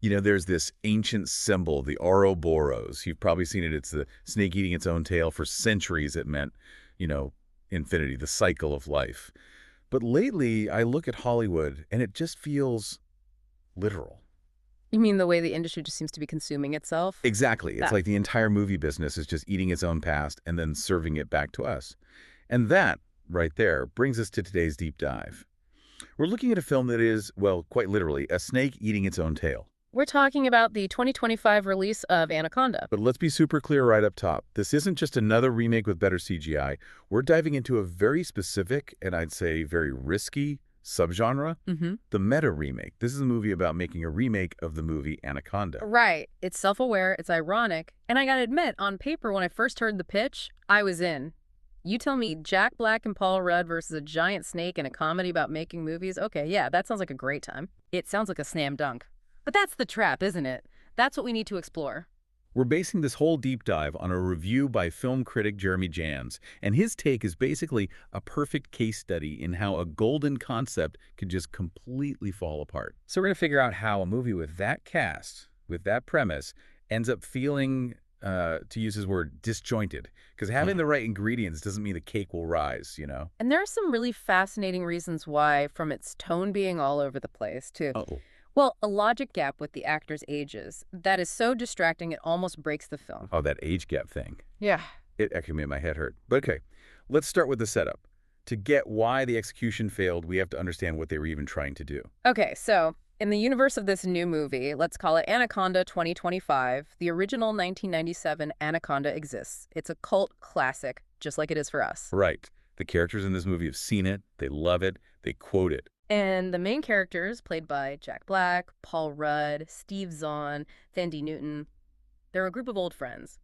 There's this ancient symbol, the Ouroboros. You've probably seen it. It's the snake eating its own tail. For centuries, it meant, you know, infinity, the cycle of life. But lately, I look at Hollywood, and it just feels literal. You mean the way the industry just seems to be consuming itself? Exactly. It's That. like the entire movie business is just eating its own past and then serving it back to us. And that, right there, brings us to today's deep dive. We're looking at a film that is, well, quite literally, a snake eating its own tail. We're talking about the 2025 release of Anaconda. But let's be super clear right up top. This isn't just another remake with better CGI. We're diving into a very specific, and I'd say very risky, subgenre, the meta remake. This is a movie about making a remake of the movie Anaconda. Right. It's self-aware, it's ironic, and I gotta admit, on paper, when I first heard the pitch, I was in. You tell me Jack Black and Paul Rudd versus a giant snake in a comedy about making movies? Okay, yeah, that sounds like a great time. It sounds like a slam dunk. But that's the trap, isn't it? That's what we need to explore. We're basing this whole deep dive on a review by film critic Jeremy Jans, and his take is basically a perfect case study in how a golden concept could just completely fall apart. So we're going to figure out how a movie with that cast, with that premise, ends up feeling, to use his word, disjointed. Because having the right ingredients doesn't mean the cake will rise, you know? And there are some really fascinating reasons why, from its tone being all over the place, to Uh-oh. well, a logic gap with the actors' ages that is so distracting it almost breaks the film. Oh, that age gap thing. Yeah. It actually made my head hurt. But okay, let's start with the setup. To get why the execution failed, we have to understand what they were even trying to do. Okay, so in the universe of this new movie, let's call it Anaconda 2025, the original 1997 Anaconda exists. It's a cult classic, just like it is for us. Right. The characters in this movie have seen it, they love it, they quote it. And the main characters, played by Jack Black, Paul Rudd, Steve Zahn, Thandie Newton, they're a group of old friends.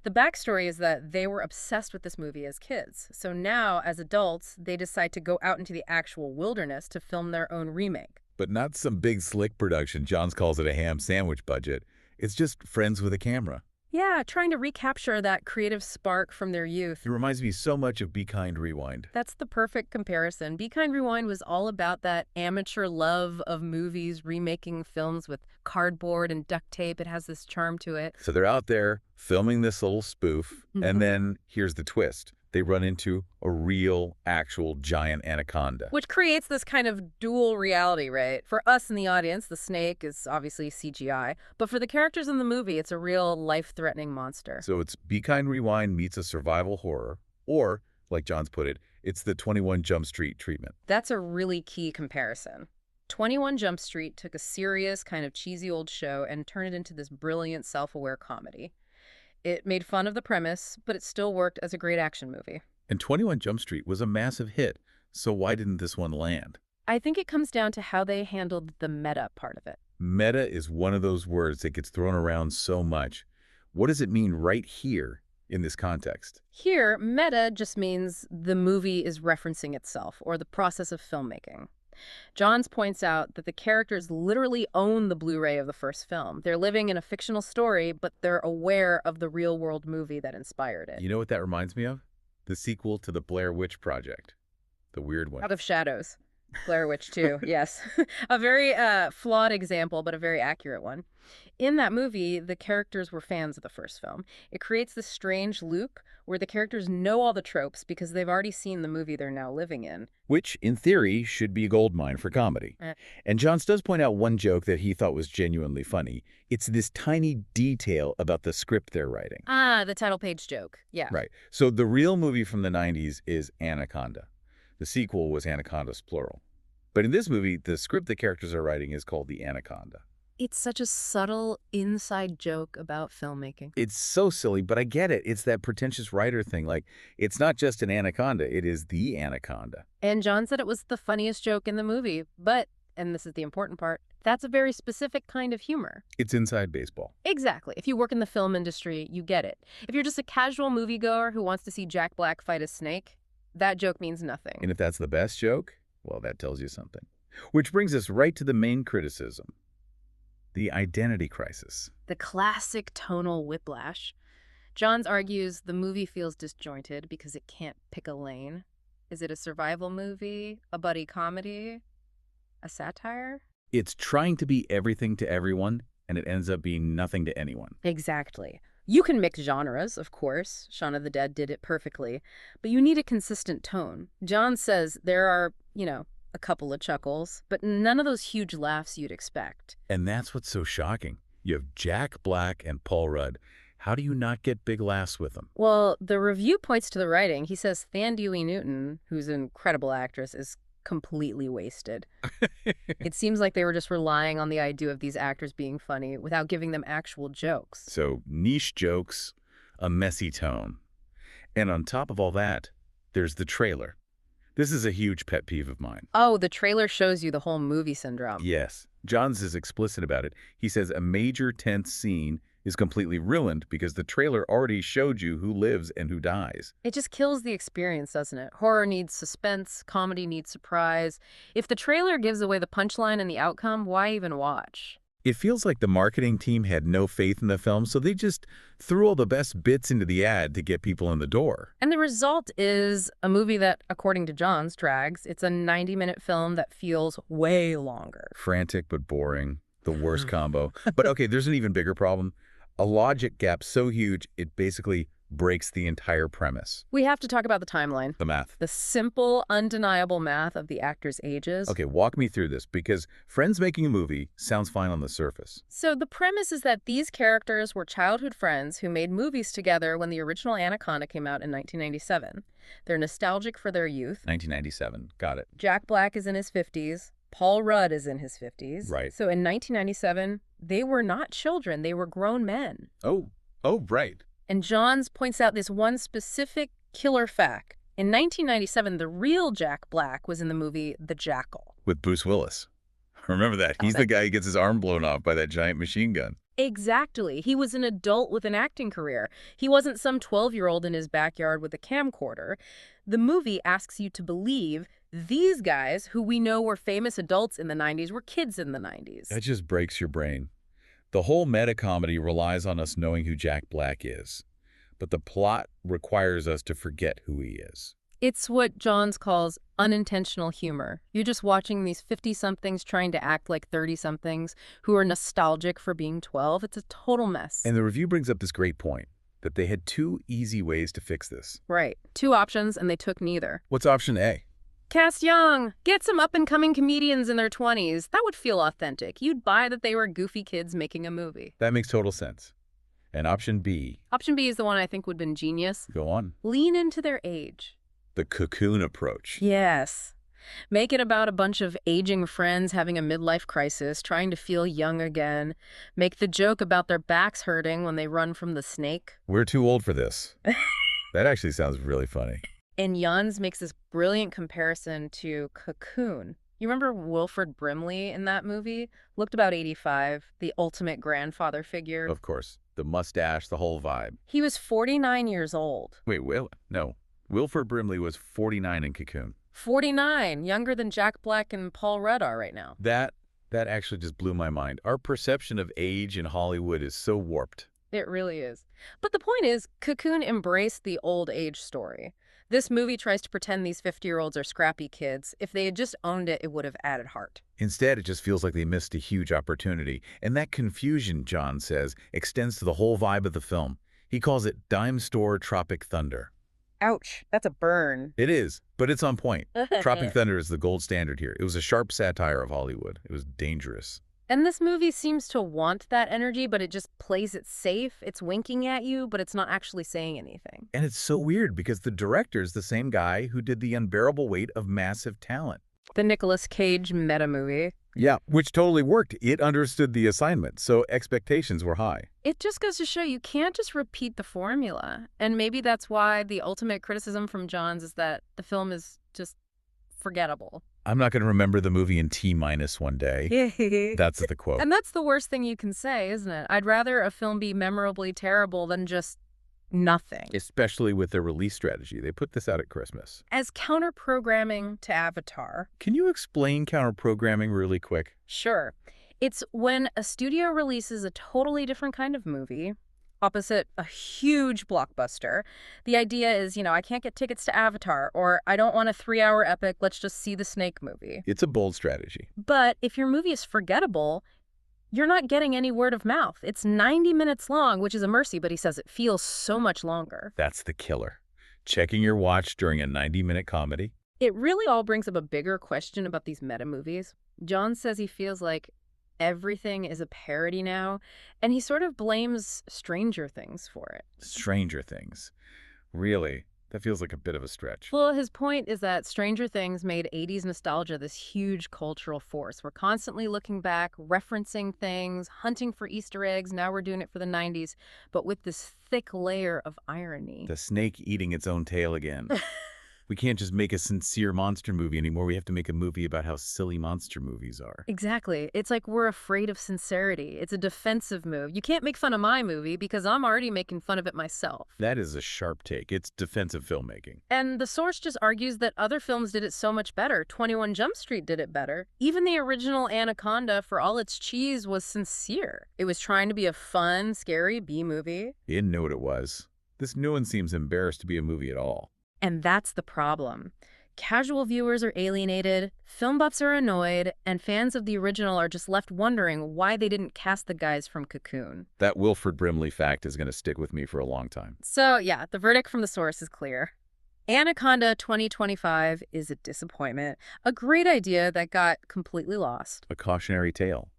The backstory is that they were obsessed with this movie as kids. So now, as adults, they decide to go out into the actual wilderness to film their own remake. But not some big slick production. Johns calls it a ham sandwich budget. It's just friends with a camera. Yeah, trying to recapture that creative spark from their youth. It reminds me so much of Be Kind Rewind. That's the perfect comparison. Be Kind Rewind was all about that amateur love of movies, remaking films with cardboard and duct tape. It has this charm to it. So they're out there filming this little spoof, and then here's the twist. They run into a real, actual giant anaconda. Which creates this kind of dual reality, right? For us in the audience, the snake is obviously CGI, but for the characters in the movie, it's a real life-threatening monster. So it's Be Kind Rewind meets a survival horror, or, like Johns put it, it's the 21 Jump Street treatment. That's a really key comparison. 21 Jump Street took a serious, kind of cheesy old show and turned it into this brilliant, self-aware comedy. It made fun of the premise, but it still worked as a great action movie. And 21 Jump Street was a massive hit, so why didn't this one land? I think it comes down to how they handled the meta part of it. Meta is one of those words that gets thrown around so much. What does it mean right here in this context? Here, meta just means the movie is referencing itself, or the process of filmmaking. Johns points out that the characters literally own the Blu-ray of the first film. They're living in a fictional story, but they're aware of the real-world movie that inspired it. You know what that reminds me of? The sequel to the Blair Witch Project. The weird one. Out of Shadows. Blair Witch 2, yes. A very flawed example, but a very accurate one. In that movie, the characters were fans of the first film. It creates this strange loop where the characters know all the tropes because they've already seen the movie they're now living in. Which, in theory, should be a goldmine for comedy. And Johns does point out one joke that he thought was genuinely funny. It's this tiny detail about the script they're writing. Ah, the title page joke. Yeah. Right. So the real movie from the 90s is Anaconda. The sequel was Anacondas, plural. But in this movie, the script the characters are writing is called The Anaconda. It's such a subtle inside joke about filmmaking. It's so silly, but I get it. It's that pretentious writer thing. Like, it's not just an anaconda, it is the anaconda. And John said it was the funniest joke in the movie. But, and this is the important part, that's a very specific kind of humor. It's inside baseball. Exactly. If you work in the film industry, you get it. If you're just a casual moviegoer who wants to see Jack Black fight a snake, that joke means nothing. And if that's the best joke, well, that tells you something. Which brings us right to the main criticism. The identity crisis. The classic tonal whiplash. Johns argues the movie feels disjointed because it can't pick a lane. Is it a survival movie? A buddy comedy? A satire? It's trying to be everything to everyone and it ends up being nothing to anyone. Exactly. You can mix genres, of course. Shaun of the Dead did it perfectly. But you need a consistent tone. John says there are, a couple of chuckles, but none of those huge laughs you'd expect. And that's what's so shocking. You have Jack Black and Paul Rudd. How do you not get big laughs with them? Well, the review points to the writing. He says Thandie Newton, who's an incredible actress, is completely wasted. It seems like they were just relying on the idea of these actors being funny without giving them actual jokes. So niche jokes, a messy tone. And on top of all that, there's the trailer. This is a huge pet peeve of mine. Oh, the trailer shows you the whole movie syndrome. Yes. Johns is explicit about it. He says a major tense scene is completely ruined because the trailer already showed you who lives and who dies. It just kills the experience, doesn't it? Horror needs suspense, comedy needs surprise. If the trailer gives away the punchline and the outcome, why even watch? It feels like the marketing team had no faith in the film, so they just threw all the best bits into the ad to get people in the door. And the result is a movie that, according to Johns, drags. It's a 90-minute film that feels way longer. Frantic but boring. The worst combo. But okay, there's an even bigger problem. A logic gap so huge, it basically breaks the entire premise. We have to talk about the timeline. The math. The simple, undeniable math of the actors' ages. Okay, walk me through this, because friends making a movie sounds fine on the surface. So the premise is that these characters were childhood friends who made movies together when the original Anaconda came out in 1997. They're nostalgic for their youth. 1997. Got it. Jack Black is in his 50s. Paul Rudd is in his 50s. Right. So in 1997, they were not children. They were grown men. Oh, right. And Johns points out this one specific killer fact. In 1997, the real Jack Black was in the movie The Jackal. With Bruce Willis. Remember that. He's the guy who gets his arm blown off by that giant machine gun. Exactly. He was an adult with an acting career. He wasn't some 12-year-old in his backyard with a camcorder. The movie asks you to believe these guys, who we know were famous adults in the 90s, were kids in the 90s. That just breaks your brain. The whole meta-comedy relies on us knowing who Jack Black is, but the plot requires us to forget who he is. It's what Johns calls unintentional humor. You're just watching these 50-somethings trying to act like 30-somethings who are nostalgic for being 12. It's a total mess. And the review brings up this great point, that they had two easy ways to fix this. Right. Two options, and they took neither. What's option A? Cast young. Get some up-and-coming comedians in their 20s. That would feel authentic. You'd buy that they were goofy kids making a movie. That makes total sense. And option B? Option B is the one I think would have been genius. Go on. Lean into their age. The cocoon approach. Yes. Make it about a bunch of aging friends having a midlife crisis, trying to feel young again. Make the joke about their backs hurting when they run from the snake. We're too old for this. That actually sounds really funny. And Jans makes this brilliant comparison to Cocoon. You remember Wilford Brimley in that movie? Looked about 85, the ultimate grandfather figure. Of course. The mustache, the whole vibe. He was 49 years old. Wait, no. Wilford Brimley was 49 in Cocoon. 49, younger than Jack Black and Paul Rudd are right now. That actually just blew my mind. Our perception of age in Hollywood is so warped. It really is. But the point is, Cocoon embraced the old age story. This movie tries to pretend these 50-year-olds are scrappy kids. If they had just owned it, it would have added heart. Instead, it just feels like they missed a huge opportunity. And that confusion, John says, extends to the whole vibe of the film. He calls it dime store Tropic Thunder. Ouch, that's a burn. It is, but it's on point. Tropic Thunder is the gold standard here. It was a sharp satire of Hollywood. It was dangerous. And this movie seems to want that energy, but it just plays it safe. It's winking at you, but it's not actually saying anything. And it's so weird because the director's the same guy who did The Unbearable Weight of Massive Talent. The Nicolas Cage meta movie. Yeah, which totally worked. It understood the assignment, so expectations were high. It just goes to show you can't just repeat the formula. And maybe that's why the ultimate criticism from Johns is that the film is just forgettable. I'm not going to remember the movie in T-minus one day. That's the quote. And that's the worst thing you can say, isn't it? I'd rather a film be memorably terrible than just nothing. Especially with their release strategy. They put this out at Christmas. As counter-programming to Avatar. Can you explain counter-programming really quick? Sure. It's when a studio releases a totally different kind of movie opposite a huge blockbuster. The idea is, I can't get tickets to Avatar, or I don't want a 3-hour epic, let's just see the Snake movie. It's a bold strategy. But if your movie is forgettable, You're not getting any word of mouth. It's 90 minutes long, which is a mercy, but he says it feels so much longer. That's the killer. Checking your watch during a 90-minute comedy? It really all brings up a bigger question about these meta movies. John says he feels like everything is a parody now, and he sort of blames Stranger Things for it. Stranger Things. Really? That feels like a bit of a stretch. Well, his point is that Stranger Things made 80s nostalgia this huge cultural force. We're constantly looking back, referencing things, hunting for Easter eggs. Now we're doing it for the 90s, but with this thick layer of irony. The snake eating its own tail again. We can't just make a sincere monster movie anymore. We have to make a movie about how silly monster movies are. Exactly. It's like we're afraid of sincerity. It's a defensive move. You can't make fun of my movie because I'm already making fun of it myself. That is a sharp take. It's defensive filmmaking. And the source just argues that other films did it so much better. 21 Jump Street did it better. Even the original Anaconda, for all its cheese, was sincere. It was trying to be a fun, scary B-movie. You didn't know what it was. This new one seems embarrassed to be a movie at all. And that's the problem. Casual viewers are alienated, film buffs are annoyed, and fans of the original are just left wondering why they didn't cast the guys from Cocoon. That Wilford Brimley fact is going to stick with me for a long time. So, yeah, the verdict from the source is clear. Anaconda 2025 is a disappointment, a great idea that got completely lost. A cautionary tale.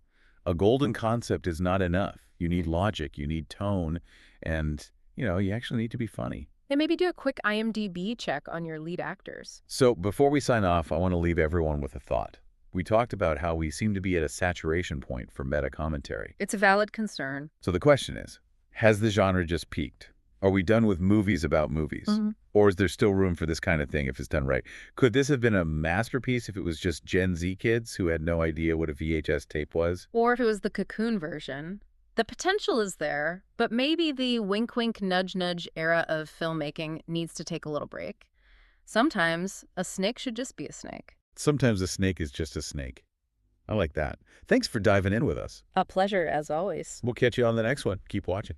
A golden concept is not enough. You need logic, you need tone, and, you actually need to be funny. And maybe do a quick IMDb check on your lead actors. So before we sign off, I want to leave everyone with a thought. We talked about how we seem to be at a saturation point for meta commentary. It's a valid concern. So the question is, has the genre just peaked? Are we done with movies about movies? Or is there still room for this kind of thing if it's done right? Could this have been a masterpiece if it was just Gen Z kids who had no idea what a VHS tape was? Or if it was the Cocoon version. The potential is there, but maybe the wink-wink, nudge-nudge era of filmmaking needs to take a little break. Sometimes a snake should just be a snake. Sometimes a snake is just a snake. I like that. Thanks for diving in with us. A pleasure, as always. We'll catch you on the next one. Keep watching.